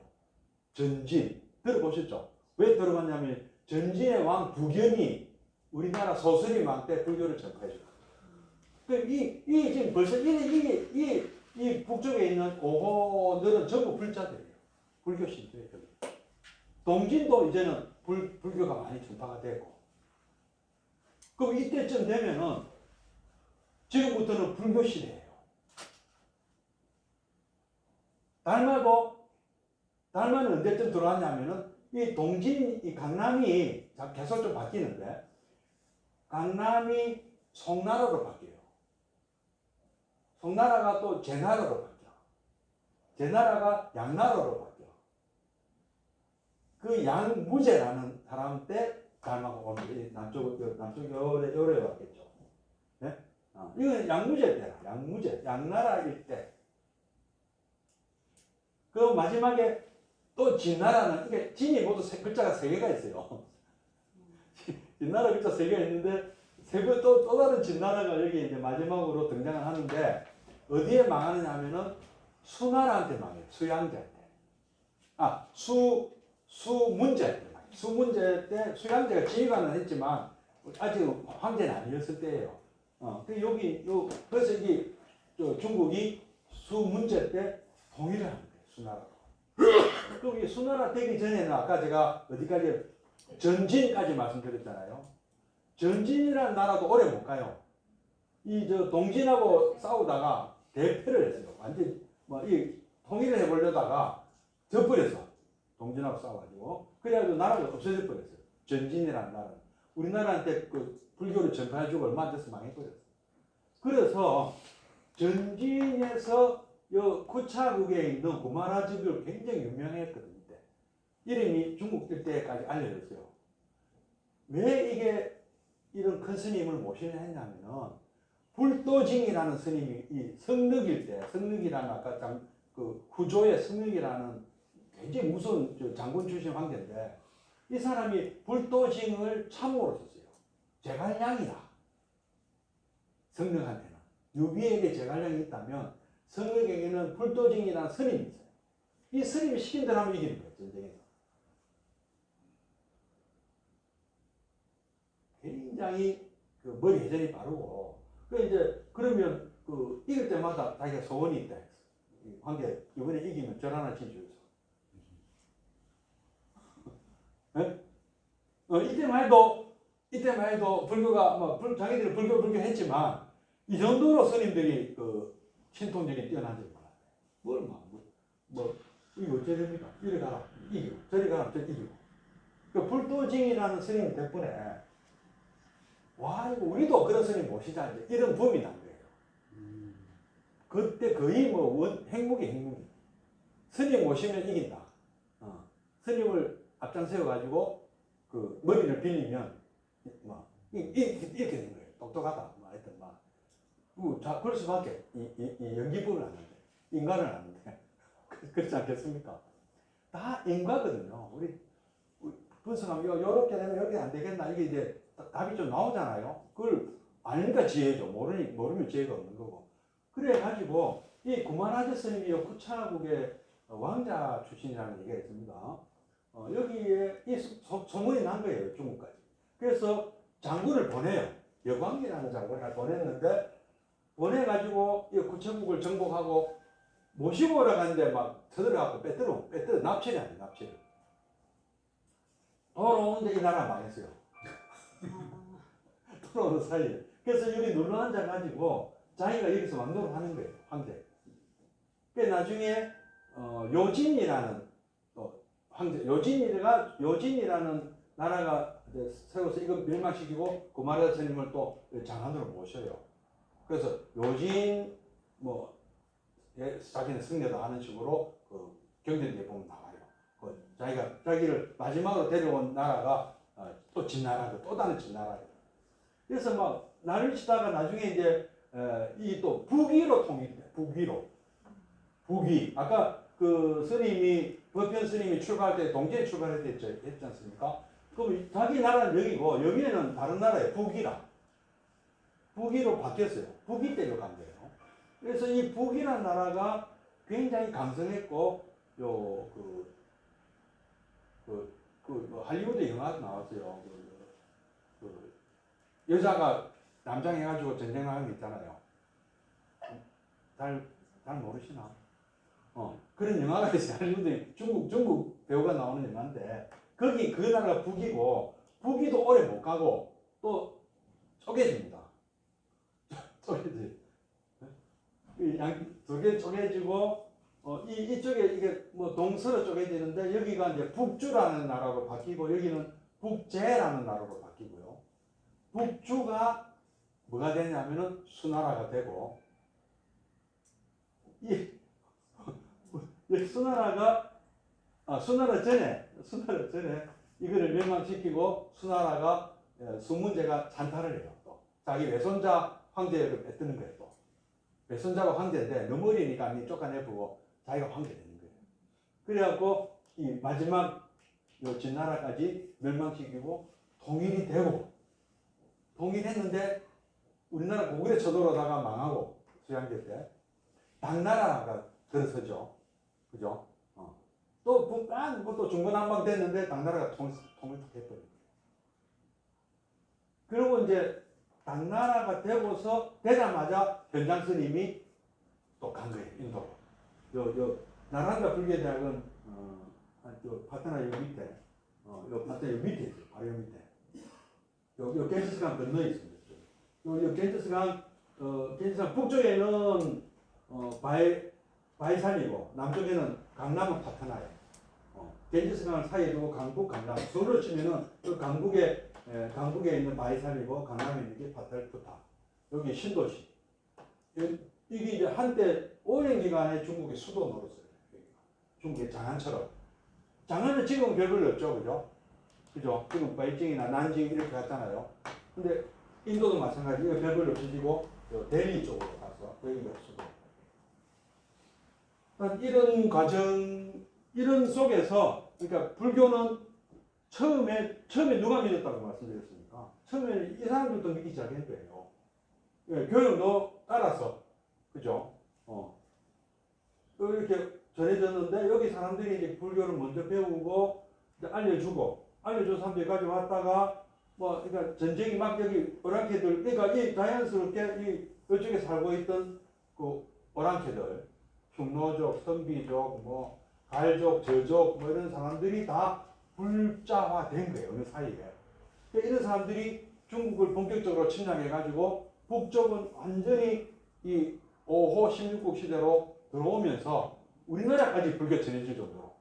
전진. 들어보셨죠? 왜 들어봤냐면 전진의 왕 북연이 우리나라 소설이 왕 때 불교를 전파해줬어요. 이 지금 벌써 이 북쪽에 있는 5호들은 전부 불자들이에요. 불교 신도예요. 동진도 이제는 불교가 많이 전파가 되고. 그럼 이때쯤 되면은 지금부터는 불교 시대예요. 달마는 언제쯤 들어왔냐면은 이 동진, 이 강남이 계속 좀 바뀌는데 강남이 송나라로 바뀌어요. 송나라가 또 제나라로 바뀌어. 제나라가 양나라로 바뀌어. 그 양무제라는 사람 때 달마가 오면 남쪽 요래 왔겠죠. 네? 이건 양무제 때라. 양나라 일대. 그 마지막에 또 진나라는 이게 진이 모두 글자가 3개가 있어요. 진나라 글자 3개가 있는데 또 다른 진나라가 여기 이제 마지막으로 등장을 하는데 어디에 망하느냐 하면은 수나라한테 망해요. 수양제한테. 수문제 때 망해요. 수문제 때 수양제가 지휘관은 했지만 아직 황제는 아니었을 때예요. 그래서 이게 중국이 수문제 때 통일을 합니다. 수나라로. 그럼 이 수나라 되기 전에는 아까 제가 어디까지 전진까지 말씀드렸잖아요. 전진이라는 나라도 오래 못 가요. 동진하고 싸우다가 대패를 했어요. 완전 이 통일을 해보려다가 져버렸어. 동진하고 싸워가지고 그래가지고 나라가 없어져 버렸어요. 전진이라는 나라는 우리나라한테 그 불교를 전파해주고 얼마 안 돼서 망해버렸어요. 그래서 전진에서 구차국에 있는 구마라즈교 굉장히 유명했거든요. 이름이 중국 일대까지 알려졌어요. 왜 이게 이런 큰 스님을 모시려 했냐면은 불도징이라는 스님이 이 성륵일 때, 성륵이라는 아까 그 후조의 성륵이라는 굉장히 무서운 장군 출신 황제인데 이 사람이 불도징을 참모로 썼어요. 제갈량이다. 성륵한테는. 유비에게 제갈량이 있다면 성륵에게는 불도징이라는 스님이 있어요. 이 스님이 시킨 대로 하면 이기는 거예요. 전쟁에서. 굉장히 그 머리 회전이 빠르고 그러면 이길 때마다 자기가 소원이 있다. 황제 이번에 이기면 절 하나 지어줘서. 네? 이때만 해도 불교가 자기들이 불교 했지만 이 정도로 스님들이 신통력이 뛰어나지 몰라요. 이거 어째 됩니까? 이리 가라 이기고 저리 가라 저리 이기고. 불도징이라는 스님 덕분에 와 이거 우리도 그런 스님 모시자 이런 붐이 난 거예요. 그때 거의 행복이 스님 모시면 이긴다. 스님을 앞장 세워가지고 그 머리를 빌리면 이렇게 된 거예요. 똑똑하다. 하여튼 그럴 수밖에 이 연기법을 하는데 인간을 하는데 그렇지 않겠습니까? 다 인과거든요. 우리 분석하면 요렇게 되면 이렇게 안 되겠나 이게 이제 답이 좀 나오잖아요. 그걸 아니까 지혜죠. 모르면 지혜가 없는 거고. 그래가지고 이 구마라즈 스님이 구차국의 왕자 출신이라는 얘기가 있습니다. 여기에 이 소문이 난 거예요. 중국까지. 그래서 장군을 보내요. 여광이라는 장군을 보냈는데 보내가지고 이 구천국을 정복하고 모시고 오라가는데 막 터들어갖고 빼들어 납치를 하네 납치를. 돌아오는데 이 나라 망했어요. 돌아오는 사이에. 그래서 여기 눌러 앉아가지고 자기가 여기서 왕노를 하는 거예요. 황제. 그 나중에 요진이라는 황제 요진이라는 나라가 세워서 이거 멸망시키고 구마라 스님을 또 장안으로 모셔요. 그래서 요진 뭐 자기는 승려다 하는 식으로 그 경전에 보면 나와요. 자기를 마지막으로 데려온 나라가 또 진나라고 또 다른 진나라예요. 그래서 막 나를 치다가 나중에 이제 이 또 북위로 통일돼. 북위. 아까 그 스님이 법현 스님이 출발할 때 동지에 했지 않습니까? 그럼 자기 나라는 여기고 여기는 다른 나라예요. 북위로 바뀌었어요. 북위 때로 간 거예요. 그래서 이 북이라는 나라가 굉장히 강성했고 할리우드 영화도 나왔어요. 여자가 남장 해가지고 전쟁 나가는 게 있잖아요. 잘 모르시나? 그런 영화가 있어요. 할리우드 중국 배우가 나오는 영화인데 거기 그 나라가 북이고 북이도 오래 못 가고 또 쪼개집니다. 쪼개지. 두개 쪼개지고 이쪽에 이게 뭐 동서로 쪼개지는데 여기가 이제 북주라는 나라로 바뀌고 여기는 북제라는 나라로 바뀌고요. 북주가 뭐가 되냐면은 수나라가 되고 이 수나라가 수나라 전에 이거를 멸망시키고 수나라가 수문제가 찬탈을 해요. 또 자기 외손자 황제를 뺏드는 거예요. 또 외손자가 황제인데 너무 어리니까 쫓아내보고 자기가 황제 되는 거예요. 그래갖고 이 마지막 요 진나라까지 멸망시키고 통일이 되고 통일했는데 우리나라 고구려 쳐들어오다가 망하고 수양제 때 당나라가 들어서죠. 그죠? 또 북한 또 중구난방 됐는데 당나라가 통일해버린 거예요. 그리고 이제 당나라가 되자마자 현장 스님이 또 간 거예요. 인도로. 요 나란가 불교대학은 파트나 요 밑에 요 파트나 요 밑에 있어요. 바로 요 밑에. 요 겐지스강 건너에 있습니다. 요 겐지스강 북쪽에는 바이산이고 남쪽에는 강남은 파트나예요. 겐지스강 사이에 두고 강북, 강남. 서울로 치면은 그 강북에 있는 바이산이고 강남에 있는 게 파탈푸타. 여기 신도시. 이게 이제 한때 오랜 기간에 중국의 수도 노릇을 해요. 중국의 장안처럼. 장안은 지금 별볼로 없죠, 그죠? 지금 베이징이나 난징 이렇게 갔잖아요. 근데 인도도 마찬가지로 별볼로 없어지고 델리 쪽으로 가서 여기가 수도. 이런 속에서 그러니까 불교는 처음에 누가 믿었다고 말씀드렸습니까? 처음에 이 사람들도 믿기 시작한 거예요. 교육도 따라서, 그죠? 이렇게 전해졌는데 여기 사람들이 이제 불교를 먼저 배우고 알려주고 사람들이 가져왔다가 그러니까 전쟁이 막 여기 오랑캐들 그러니까 이 자연스럽게 이쪽에 살고 있던 그 오랑캐들 흉노족, 선비족, 갈족, 저족 이런 사람들이 다 불자화된 거예요. 어느 사이에. 이런 사람들이 중국을 본격적으로 침략해가지고 북쪽은 완전히 이 5호 16국 시대로 들어오면서 우리나라까지 불교 전해질 정도로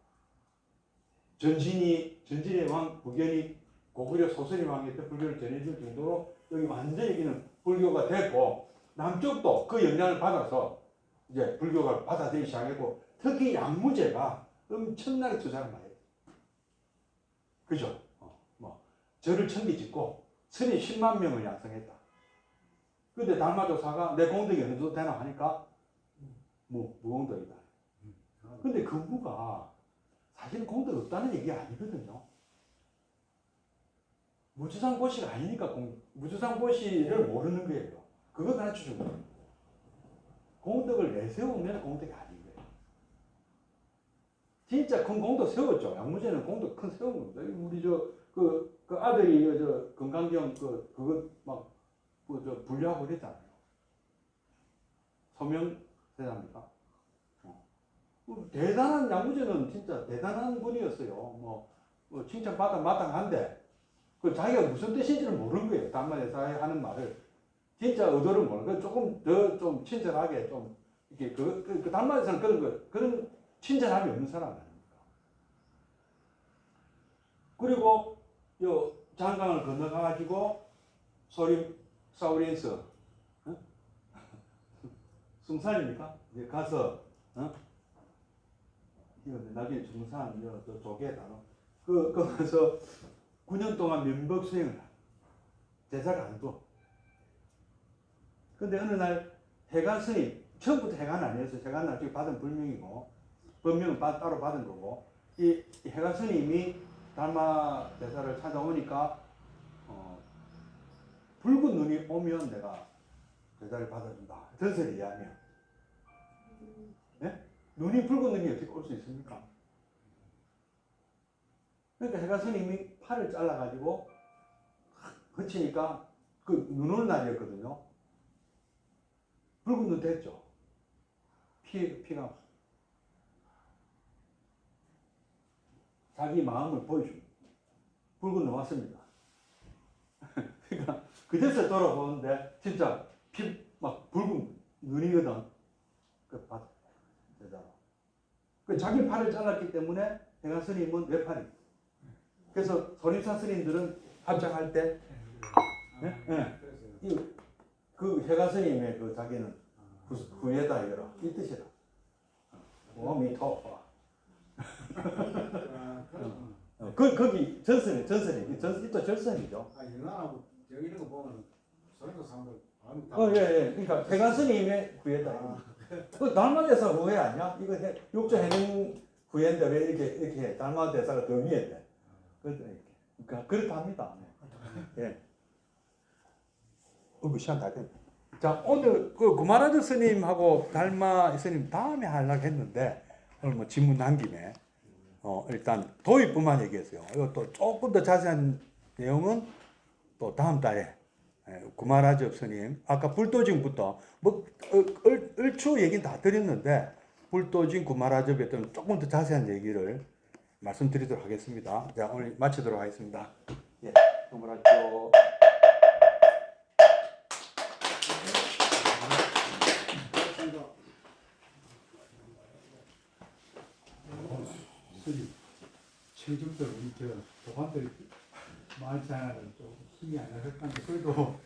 전진의 왕 북연이 고구려 소설이 왕한테 불교를 전해줄 정도로 여기 완전히 여기는 불교가 됐고 남쪽도 그 영향을 받아서 이제 불교가 받아들이기 시작했고 특히 양무제가 엄청나게 투자를 많이 했어요. 그죠? 절을 1000개 짓고 스님 10만 명을 양성했다. 근데 달마조사가 내 공덕이 어느 정도 되나 하니까 무공덕이다. 근데 그 무가 사실 공덕 없다는 얘기가 아니거든요. 무주상보시가 아니니까 무주상보시를 모르는 거예요. 그거 가르쳐준 거예요. 공덕을 내세우면 공덕이 아닌 거예요. 진짜 큰 공덕 세웠죠. 양무제는 공덕 큰 세운 겁니다. 우리 그 아들이 저 건강경 그거 막저 분리하고 그랬잖아요. 서명 대사입니까? 대단한 양구제는 진짜 대단한 분이었어요. 뭐 칭찬 받아 마땅한데 그 자기가 무슨 뜻인지는 모르는 거예요. 단마대사에 하는 말을 진짜 의도를 모르는 거예요. 조금 더 좀 친절하게 좀 이렇게 그 단마대사는 그런 친절함이 없는 사람 아닙니까? 그리고 요 장강을 건너가가지고 사우린스 어? 숭산입니까? 이제 가서 이거 나중에 중산 저 조개 단어 가서 9년 동안 면복 수행을 제사를 안 둬. 근데 어느 날 해관 스님 처음부터 해관 아니었어요. 해관 나중에 받은 불명이고 법명은 따로 받은 거고 이 해관 스님이 달마 대사를 찾아오니까 붉은 눈이 오면 내가 대사를 받아준다. 전설에 의하면. 네? 눈이 붉은 눈이 어떻게 올 수 있습니까? 그러니까 해가 스님이 팔을 잘라가지고 h치니까 그 눈 오는 날이었거든요. 붉은 눈 됐죠. 피가 자기 마음을 보여줍니다. 붉은 눈 왔습니다. 그러니까 그제서 돌아보는데 진짜 막 붉은 눈이거든. 그 자기 팔을 잘랐기 때문에 해가 스님은 외팔이. 그래서 소림사 스님들은 합장할 때, 그 해가 스님의 그 자기는 구에다 이거라 이 뜻이다. 몸이 터파. 거기 전선이 또 절선이죠. 연하고 저기 이런 거 보면 소리도 사람들 마음이 다. 예. 그러니까 해가 스님의 구에다. 그 달마대사 후회 아니야? 이거 육조 해능 후회인데 왜 이렇게 달마대사가 더 위에 돼? 그러니까 그렇답니다. 예. 시간 다 됐네. 자, 오늘 그 구마라주 스님하고 달마 스님 다음에 하려고 했는데 오늘 뭐 질문 난 김에 일단 도입부만 얘기했어요. 이것도 조금 더 자세한 내용은 또 다음 달에 구마라주 스님 아까 불도징부터 뭐 얼추 얘기는 다 드렸는데 불도징 구마라주에 대한 조금 더 자세한 얘기를 말씀드리도록 하겠습니다. 자, 오늘 마치도록 하겠습니다. 예, 구마라주. 체중들 이렇게 도관들이 많지 않아서 좀 힘이 안 나셨는데 그래도